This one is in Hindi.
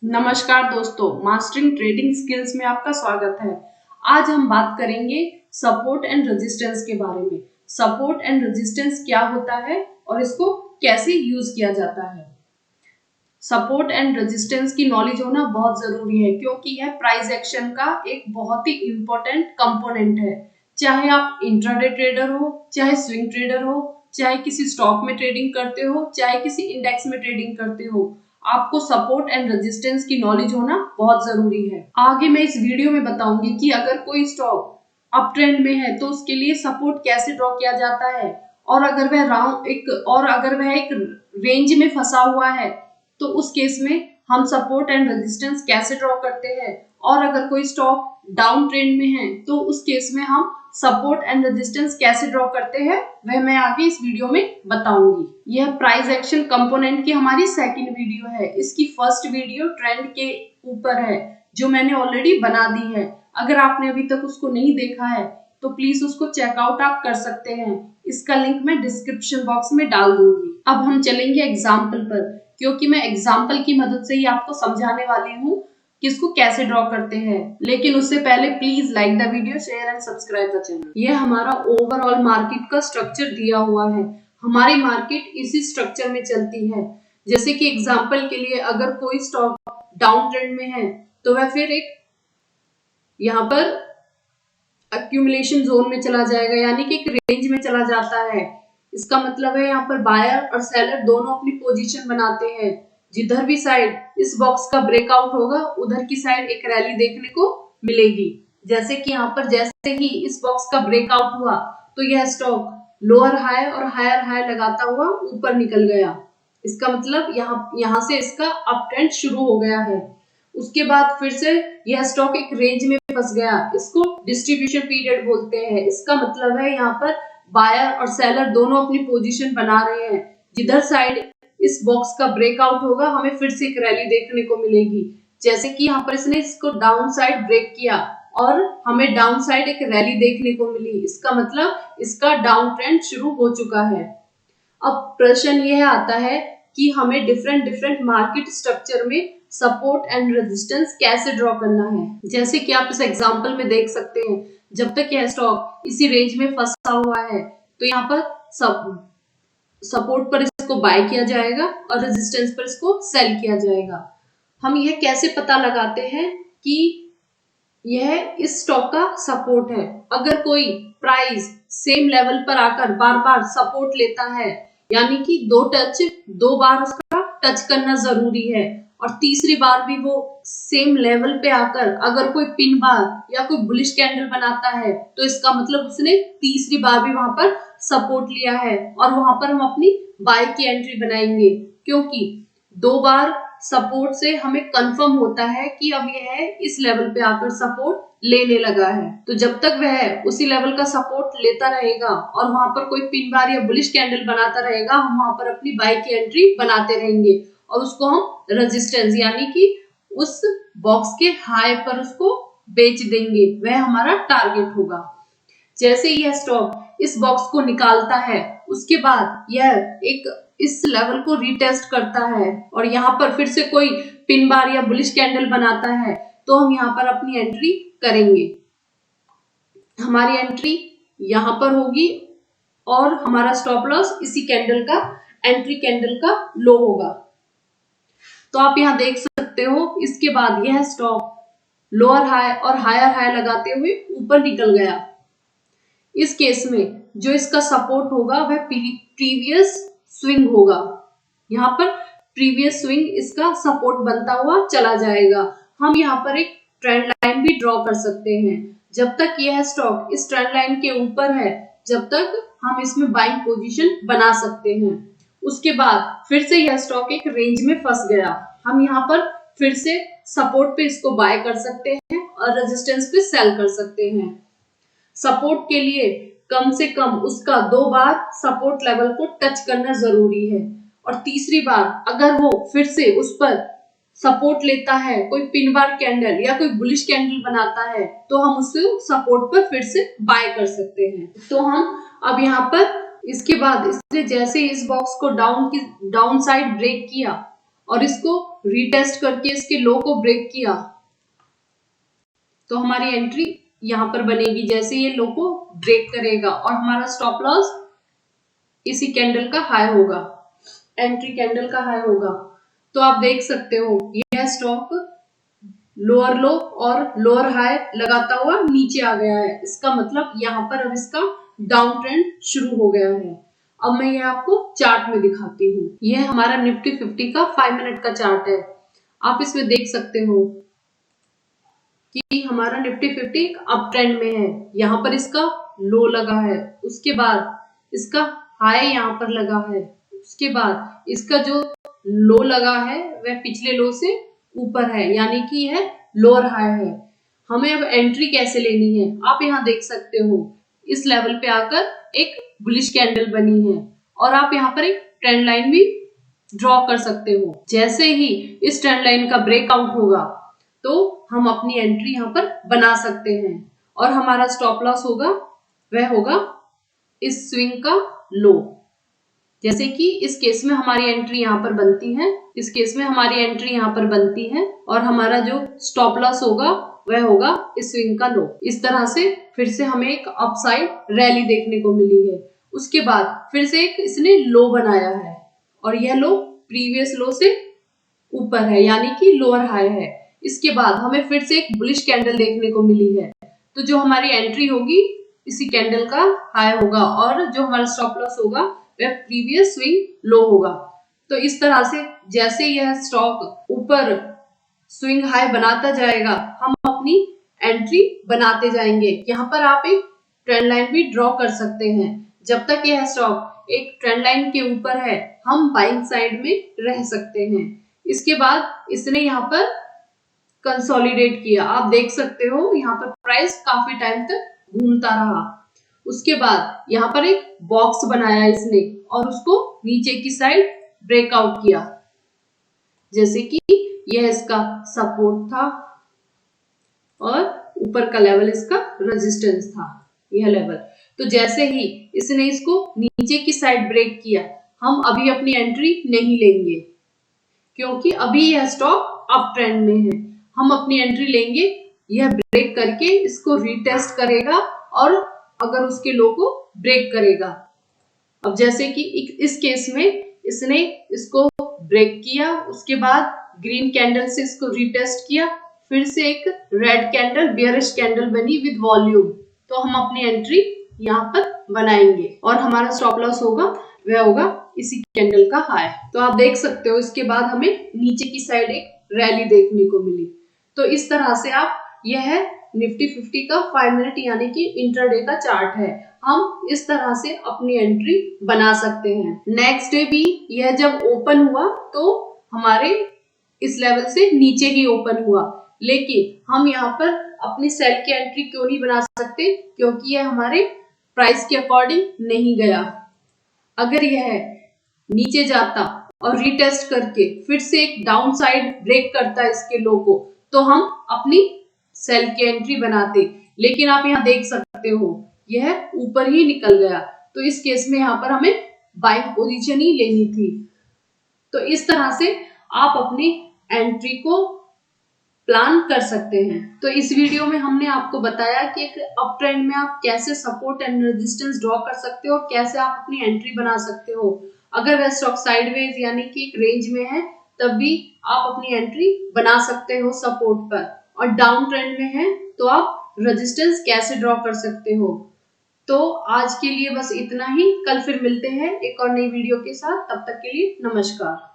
नमस्कार दोस्तों, मास्टरिंग ट्रेडिंग स्किल्स में आपका स्वागत है। आज हम बात करेंगे सपोर्ट एंड रेजिस्टेंस के बारे में। सपोर्ट एंड रेजिस्टेंस क्या होता है और इसको कैसे यूज किया जाता है। सपोर्ट एंड रेजिस्टेंस की नॉलेज होना बहुत जरूरी है क्योंकि यह प्राइस एक्शन का एक बहुत ही इंपॉर्टेंट कंपोनेंट है। चाहे आप इंट्राडे ट्रेडर हो, चाहे स्विंग ट्रेडर हो, चाहे किसी स्टॉक में ट्रेडिंग करते हो, चाहे किसी इंडेक्स में ट्रेडिंग करते हो, आपको सपोर्ट एंड रेजिस्टेंस की नॉलेज होना बहुत जरूरी है। आगे मैं इस वीडियो में बताऊंगी कि अगर कोई स्टॉक अप ट्रेंड में है तो उसके लिए सपोर्ट कैसे ड्रॉ किया जाता है, और अगर वह एक रेंज में फंसा हुआ है तो उस केस में हम सपोर्ट एंड रेजिस्टेंस कैसे ड्रॉ करते हैं, और अगर कोई स्टॉक डाउन ट्रेंड में है तो उस केस में हम सपोर्ट एंड रेजिस्टेंस कैसे ड्रॉ करते हैं, वह मैं आगे इस वीडियो में बताऊंगी। यह प्राइस एक्शन कंपोनेंट की हमारी सेकंड वीडियो है। इसकी फर्स्ट वीडियो ट्रेंड के ऊपर है जो मैंने ऑलरेडी बना दी है। अगर आपने अभी तक उसको नहीं देखा है तो प्लीज उसको चेकआउट आप कर सकते हैं। इसका लिंक मैं डिस्क्रिप्शन बॉक्स में डाल दूंगी। अब हम चलेंगे एग्जाम्पल पर, क्योंकि मैं एग्जाम्पल की मदद से ही आपको समझाने वाली हूँ कि इसको कैसे ड्रॉ करते हैं। लेकिन उससे पहले please like the video, share and subscribe the channel. यह हमारा ओवरऑल मार्केट का स्ट्रक्चर दिया हुआ है। हमारी मार्केट इसी स्ट्रक्चर में चलती है। जैसे कि एग्जाम्पल के लिए अगर कोई स्टॉक डाउन ट्रेंड में है तो वह फिर एक यहाँ पर एक्यूमुलेशन जोन में चला जाएगा, यानी कि एक रेंज में चला जाता है। इसका मतलब है यहाँ पर बायर और सेलर दोनों अपनी पोजीशन बनाते हैं। जिधर भी साइड इस बॉक्स का ब्रेकआउट होगा उधर की साइड एक रैली देखने को मिलेगी। जैसे कि यहाँ पर जैसे ही इस बॉक्स का ब्रेकआउट हुआ तो यह स्टॉक लोअर हाई और हायर हाई लगाता हुआ ऊपर निकल गया। इसका मतलब यहाँ से इसका अप ट्रेंड शुरू हो गया है। उसके बाद फिर से यह स्टॉक एक रेंज में फंस गया। इसको डिस्ट्रीब्यूशन पीरियड बोलते हैं। इसका मतलब है यहाँ पर बायर और सेलर दोनों अपनी पोजीशन बना रहे हैं। जिधर साइड इस बॉक्स का ब्रेकआउट होगा हमें फिर से एक रैली देखने को मिलेगी। जैसे कि यहाँ पर इसने इसको डाउन साइड ब्रेक किया और हमें डाउन साइड एक रैली देखने को मिली। इसका मतलब इसका डाउन ट्रेंड शुरू हो चुका है। अब प्रश्न यह आता है कि हमें डिफरेंट मार्केट स्ट्रक्चर में सपोर्ट एंड रेजिस्टेंस कैसे ड्रॉ करना है। जैसे कि आप इस एग्जांपल में देख सकते हैं, जब तक यह स्टॉक इसी रेंज में फंसा हुआ है तो यहाँ पर सपोर्ट पर इसको बाय किया जाएगा और रेजिस्टेंस पर इसको सेल किया जाएगा। हम यह कैसे पता लगाते हैं कि यह इस स्टॉक का सपोर्ट है। अगर कोई प्राइस सेम लेवल पर आकर बार बार सपोर्ट लेता है, यानी कि दो बार उसका टच करना जरूरी है, और तीसरी बार भी वो सेम लेवल पे आकर अगर कोई पिन बार या कोई बुलिश कैंडल बनाता है तो इसका मतलब उसने तीसरी बार भी वहां पर सपोर्ट लिया है और वहां पर हम अपनी बाय की एंट्री बनाएंगे। क्योंकि दो बार सपोर्ट से हमें कंफर्म होता है कि अब यह इस लेवल पे आकर सपोर्ट लेने लगा है। तो जब तक वह उसी लेवल का सपोर्ट लेता रहेगा और वहां पर कोई पिन बार या बुलिश कैंडल बनाता रहेगा, हम वहां पर अपनी बाय की एंट्री बनाते रहेंगे और उसको हम रेजिस्टेंस यानी कि उस बॉक्स के हाई पर उसको बेच देंगे। वह हमारा टारगेट होगा। जैसे यह स्टॉक इस बॉक्स को निकालता है उसके बाद यह एक इस लेवल को रीटेस्ट करता है और यहाँ पर फिर से कोई पिन बार या बुलिश कैंडल बनाता है तो हम यहाँ पर अपनी एंट्री करेंगे। हमारी एंट्री यहाँ पर होगी और हमारा स्टॉप लॉस इसी कैंडल का एंट्री कैंडल का लो होगा। तो आप यहाँ देख सकते हो, इसके बाद यह स्टॉक लोअर हाई और हायर हाई लगाते हुए ऊपर निकल गया। इस केस में जो इसका सपोर्ट होगा वह प्रीवियस स्विंग होगा। यहाँ पर प्रीवियस स्विंग इसका सपोर्ट बनता हुआ चला जाएगा। हम यहाँ पर एक ट्रेंड लाइन भी ड्रॉ कर सकते हैं। जब तक यह स्टॉक इस ट्रेंड लाइन के ऊपर है जब तक हम इसमें बाइंग पोजीशन बना सकते हैं। उसके बाद फिर से यह स्टॉक एक रेंज में फंस गया। हम यहाँ पर फिर से सपोर्ट पे इसको बाय कर सकते हैं और रेजिस्टेंस पे सेल कर सकते हैं। सपोर्ट के लिए कम से कम उसका 2 बार सपोर्ट लेवल को टच करना जरूरी है, और तीसरी बार अगर वो फिर से उस पर सपोर्ट लेता है, कोई पिन बार कैंडल या कोई बुलिश कैंडल बनाता है, तो हम उसे सपोर्ट पर फिर से बाय कर सकते हैं। तो हम अब यहाँ पर इसके बाद इसने जैसे इस बॉक्स को डाउन साइड ब्रेक किया और इसको रीटेस्ट करके इसके लो को ब्रेक किया तो हमारी एंट्री यहां पर बनेगी। जैसे ये लो को ब्रेक करेगा और हमारा स्टॉप लॉस इसी कैंडल का हाई होगा, एंट्री कैंडल का हाई होगा। तो आप देख सकते हो यह स्टॉक लोअर लो और लोअर हाई लगाता हुआ नीचे आ गया है। इसका मतलब यहाँ पर अब इसका डाउन ट्रेंड शुरू हो गया है। अब मैं ये आपको चार्ट में दिखाती हूँ। यह हमारा निफ्टी 50 का 5 मिनट का चार्ट है। आप इसमें देख सकते हो कि हमारा निफ्टी 50 अप ट्रेंड में है। यहाँ पर इसका लो लगा है, उसके बाद इसका हाई यहाँ पर लगा है, उसके बाद इसका जो लो लगा है वह पिछले लो से ऊपर है, यानी कि यह लोअर हाई है। हमें अब एंट्री कैसे लेनी है, आप यहाँ देख सकते हो इस लेवल पे आकर एक बुलिश कैंडल बनी है और आप यहाँ पर एक ट्रेंड लाइन भी ड्रॉ कर सकते हो। जैसे ही इस ट्रेंड लाइन का ब्रेकआउट होगा तो हम अपनी एंट्री यहाँ पर बना सकते हैं और हमारा स्टॉप लॉस होगा वह होगा इस स्विंग का लो। जैसे कि इस केस में हमारी एंट्री यहाँ पर बनती है, इस केस में हमारी एंट्री यहाँ पर बनती है और हमारा जो स्टॉप लॉस होगा वह होगा इस स्विंग का लो। इस तरह से फिर से हमें एक अपसाइड रैली देखने को मिली है। उसके बाद फिर से एक इसने लो बनाया है और यह लो प्रीवियस लो से ऊपर है, यानी कि लोअर हाई है। इसके बाद हमें फिर से एक बुलिश कैंडल देखने को मिली है, तो जो हमारी एंट्री होगी इसी कैंडल का हाई होगा और जो हमारा स्टॉप लॉस होगा वह प्रीवियस स्विंग लो होगा। तो इस तरह से जैसे यह स्टॉक ऊपर स्विंग हाई बनाता जाएगा हम अपनी एंट्री बनाते जाएंगे। यहाँ पर आप एक ट्रेंड लाइन भी ड्रॉ कर सकते हैं। जब तक यह स्टॉक एक ट्रेंड लाइन के ऊपर है हम बाइंग साइड में रह सकते हैं। इसके बाद इसने यहाँ पर कंसोलिडेट किया, आप देख सकते हो यहाँ पर प्राइस काफी टाइम तक घूमता रहा। उसके बाद यहाँ पर एक बॉक्स बनाया इसने और उसको नीचे की साइड ब्रेकआउट किया, जैसे कि यह इसका सपोर्ट था और ऊपर का लेवल इसका रेजिस्टेंस था, यह लेवल। तो जैसे ही इसने इसको नीचे की साइड ब्रेक किया हम अभी अपनी एंट्री नहीं लेंगे, क्योंकि अभी यह स्टॉक अप ट्रेंड में है। हम अपनी एंट्री लेंगे यह ब्रेक करके इसको रीटेस्ट करेगा और अगर उसके लो को ब्रेक करेगा। अब जैसे कि इस केस में इसने इसको ब्रेक किया, उसके बाद ग्रीन कैंडल से इसको रीटेस्ट किया, फिर से एक रेड कैंडल बेयरिश कैंडल बनी विद वॉल्यूम, तो हम अपनी एंट्री यहाँ पर बनाएंगे और हमारा स्टॉप लॉस होगा वह होगा इसी कैंडल का हाई। तो आप देख सकते हो इसके बाद हमें नीचे की साइड एक रैली देखने को मिली। तो इस तरह से आप, यह है निफ्टी 50 का 5 मिनट यानी कि इंट्राडे का चार्ट है। हम इस तरह से अपनी एंट्री बना सकते हैं। नेक्स्ट डे भी यह जब ओपन हुआ तो हमारे इस लेवल से नीचे ही ओपन हुआ, लेकिन हम यहाँ पर अपनी सेल की एंट्री क्यों नहीं बना सकते, क्योंकि यह हमारे प्राइस के अकॉर्डिंग नहीं गया। अगर यह नीचे जाता और रीटेस्ट करके फिर से एक डाउन साइड ब्रेक करता इसके लो को तो हम अपनी सेल की एंट्री बनाते, लेकिन आप यहाँ देख सकते हो यह ऊपर ही निकल गया। तो इस केस में यहाँ पर हमें बाइंग पोजीशन ही लेनी थी। तो इस तरह से आप अपनी एंट्री को प्लान कर सकते हैं। तो इस वीडियो में हमने आपको बताया कि एक अप ट्रेंड में आप कैसे सपोर्ट एंड रेजिस्टेंस ड्रॉ कर सकते हो और कैसे आप अपनी एंट्री बना सकते हो। अगर वह स्टॉक साइडवेज यानी कि एक रेंज में है तब भी आप अपनी एंट्री बना सकते हो सपोर्ट पर, और डाउन ट्रेंड में है तो आप रेजिस्टेंस कैसे ड्रॉ कर सकते हो। तो आज के लिए बस इतना ही, कल फिर मिलते हैं एक और नई वीडियो के साथ। तब तक के लिए नमस्कार।